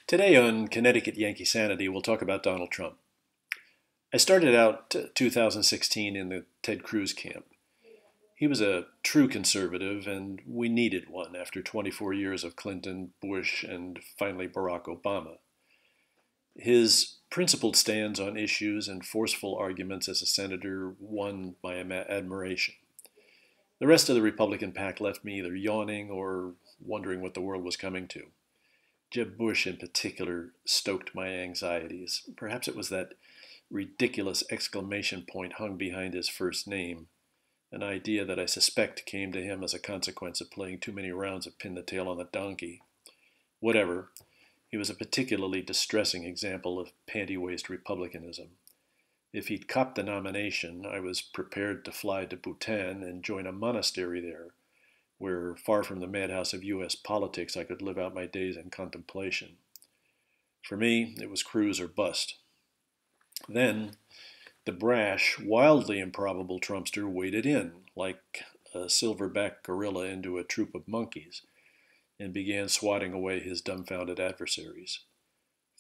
Today on Connecticut Yankee Sanity, we'll talk about Donald Trump. I started out 2016 in the Ted Cruz camp. He was a true conservative, and we needed one after 24 years of Clinton, Bush, and finally Barack Obama. His principled stands on issues and forceful arguments as a senator won my admiration. The rest of the Republican pack left me either yawning or wondering what the world was coming to. Jeb Bush, in particular, stoked my anxieties. Perhaps it was that ridiculous exclamation point hung behind his first name, an idea that I suspect came to him as a consequence of playing too many rounds of pin the tail on the donkey. Whatever, he was a particularly distressing example of panty-waist republicanism. If he'd copped the nomination, I was prepared to fly to Bhutan and join a monastery there, where, far from the madhouse of U.S. politics, I could live out my days in contemplation. For me, it was Cruz or bust. Then, the brash, wildly improbable Trumpster waded in, like a silverback gorilla into a troop of monkeys, and began swatting away his dumbfounded adversaries.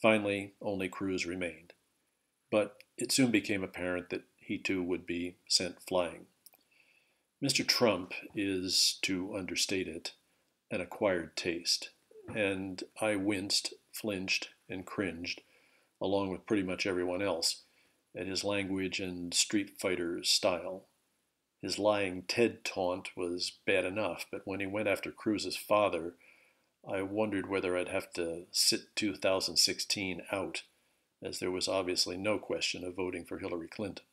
Finally, only Cruz remained. But it soon became apparent that he too would be sent flying. Mr. Trump is, to understate it, an acquired taste, and I winced, flinched, and cringed, along with pretty much everyone else, at his language and Street Fighter style. His lying Ted taunt was bad enough, but when he went after Cruz's father, I wondered whether I'd have to sit 2016 out, as there was obviously no question of voting for Hillary Clinton.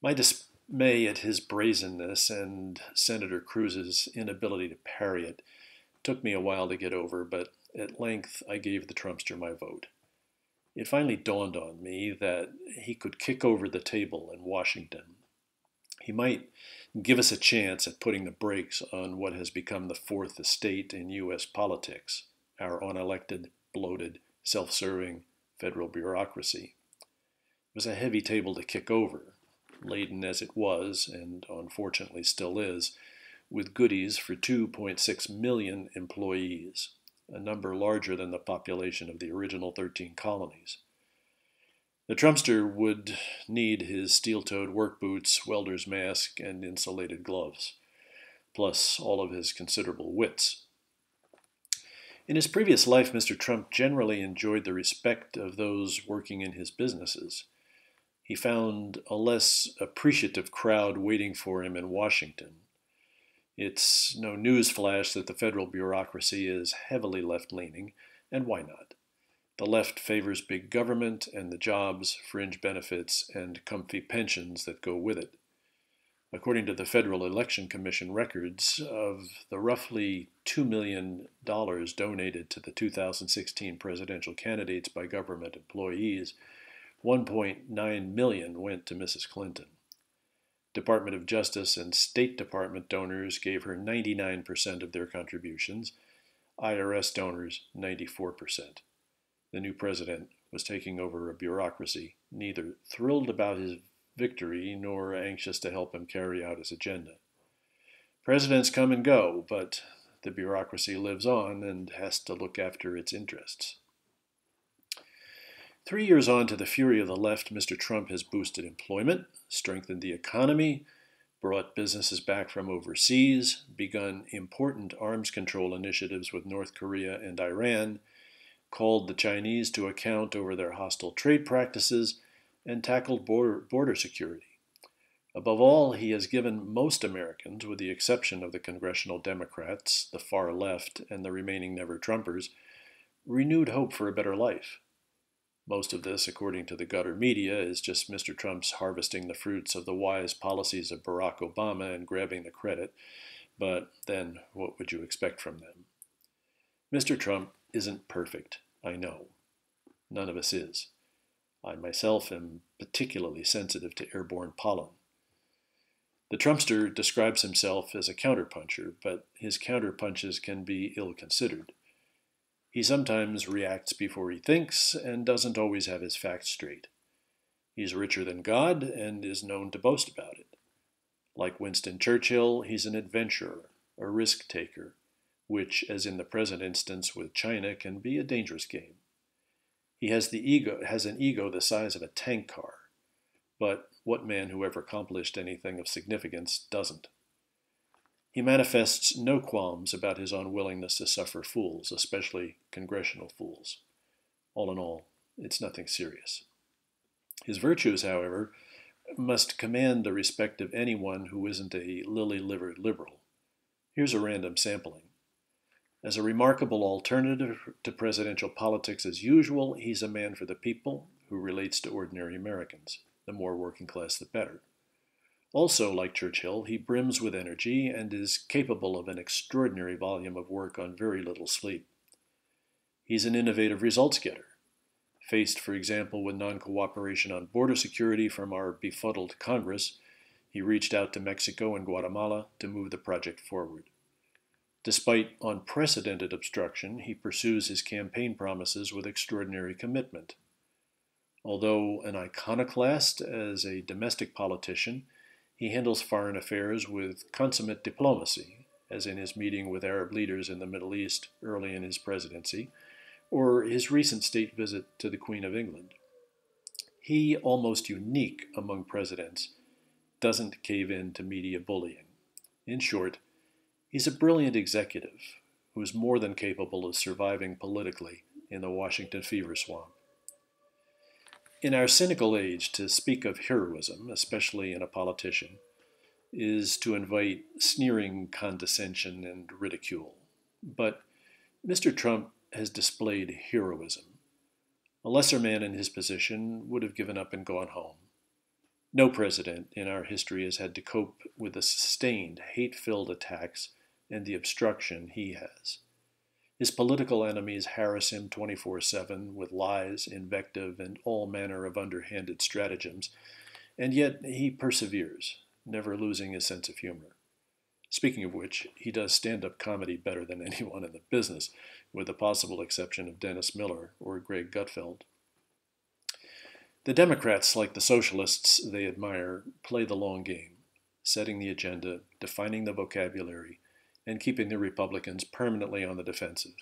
My dismay at his brazenness and Senator Cruz's inability to parry it took me a while to get over, but at length I gave the Trumpster my vote. It finally dawned on me that he could kick over the table in Washington. He might give us a chance at putting the brakes on what has become the fourth estate in U.S. politics, our unelected, bloated, self-serving federal bureaucracy. It was a heavy table to kick over, laden as it was, and unfortunately still is, with goodies for 2.6 million employees, a number larger than the population of the original 13 colonies. The Trumpster would need his steel-toed work boots, welder's mask, and insulated gloves, plus all of his considerable wits. In his previous life, Mr. Trump generally enjoyed the respect of those working in his businesses. He found a less appreciative crowd waiting for him in Washington. It's no newsflash that the federal bureaucracy is heavily left-leaning, and why not? The left favors big government and the jobs, fringe benefits, and comfy pensions that go with it. According to the Federal Election Commission records, of the roughly $2 million donated to the 2016 presidential candidates by government employees, 1.9 million went to Mrs. Clinton. Department of Justice and State Department donors gave her 99% of their contributions, IRS donors 94%. The new president was taking over a bureaucracy neither thrilled about his victory nor anxious to help him carry out his agenda. Presidents come and go, but the bureaucracy lives on and has to look after its interests. 3 years on to the fury of the left, Mr. Trump has boosted employment, strengthened the economy, brought businesses back from overseas, begun important arms control initiatives with North Korea and Iran, called the Chinese to account over their hostile trade practices, and tackled border security. Above all, he has given most Americans, with the exception of the congressional Democrats, the far left, and the remaining never-Trumpers, renewed hope for a better life. Most of this, according to the gutter media, is just Mr. Trump's harvesting the fruits of the wise policies of Barack Obama and grabbing the credit, but then what would you expect from them? Mr. Trump isn't perfect, I know. None of us is. I myself am particularly sensitive to airborne pollen. The Trumpster describes himself as a counterpuncher, but his counterpunches can be ill-considered. He sometimes reacts before he thinks and doesn't always have his facts straight. He's richer than God and is known to boast about it. Like Winston Churchill, he's an adventurer, a risk-taker, which, as in the present instance with China, can be a dangerous game. He has an ego the size of a tank car, but what man who ever accomplished anything of significance doesn't? He manifests no qualms about his unwillingness to suffer fools, especially congressional fools. All in all, it's nothing serious. His virtues, however, must command the respect of anyone who isn't a lily-livered liberal. Here's a random sampling. As a remarkable alternative to presidential politics as usual, he's a man for the people who relates to ordinary Americans. The more working class, the better. Also, like Churchill, he brims with energy and is capable of an extraordinary volume of work on very little sleep. He's an innovative results getter. Faced, for example, with non-cooperation on border security from our befuddled Congress, he reached out to Mexico and Guatemala to move the project forward. Despite unprecedented obstruction, he pursues his campaign promises with extraordinary commitment. Although an iconoclast as a domestic politician, he handles foreign affairs with consummate diplomacy, as in his meeting with Arab leaders in the Middle East early in his presidency, or his recent state visit to the Queen of England. He, almost unique among presidents, doesn't cave in to media bullying. In short, he's a brilliant executive who is more than capable of surviving politically in the Washington fever swamp. In our cynical age, to speak of heroism, especially in a politician, is to invite sneering condescension and ridicule. But Mr. Trump has displayed heroism. A lesser man in his position would have given up and gone home. No president in our history has had to cope with the sustained, hate-filled attacks and the obstruction he has. His political enemies harass him 24/7 with lies, invective, and all manner of underhanded stratagems, and yet he perseveres, never losing his sense of humor. Speaking of which, he does stand-up comedy better than anyone in the business, with the possible exception of Dennis Miller or Greg Gutfeld. The Democrats, like the socialists they admire, play the long game, setting the agenda, defining the vocabulary, and keeping the Republicans permanently on the defensive.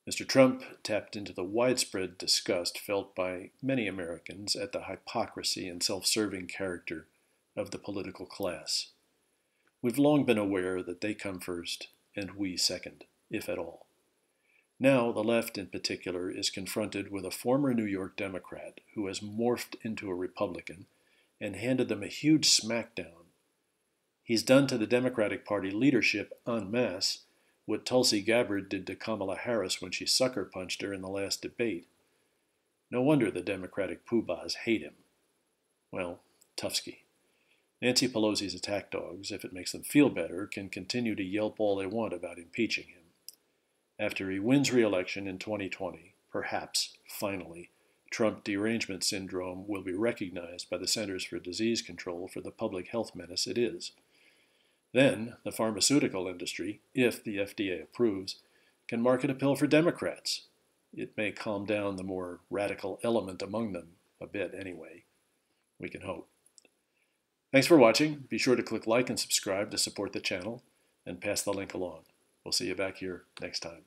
Mr. Trump tapped into the widespread disgust felt by many Americans at the hypocrisy and self-serving character of the political class. We've long been aware that they come first and we second, if at all. Now, the left in particular is confronted with a former New York Democrat who has morphed into a Republican and handed them a huge smackdown. He's done to the Democratic Party leadership en masse what Tulsi Gabbard did to Kamala Harris when she sucker punched her in the last debate. No wonder the Democratic poobahs hate him. Well, Tufsky. Nancy Pelosi's attack dogs, if it makes them feel better, can continue to yelp all they want about impeaching him. After he wins re-election in 2020, perhaps, finally, Trump derangement syndrome will be recognized by the Centers for Disease Control for the public health menace it is. Then, the pharmaceutical industry, if the FDA approves, can market a pill for Democrats. It may calm down the more radical element among them, a bit anyway. We can hope. Thanks for watching. Be sure to click like and subscribe to support the channel, and pass the link along. We'll see you back here next time.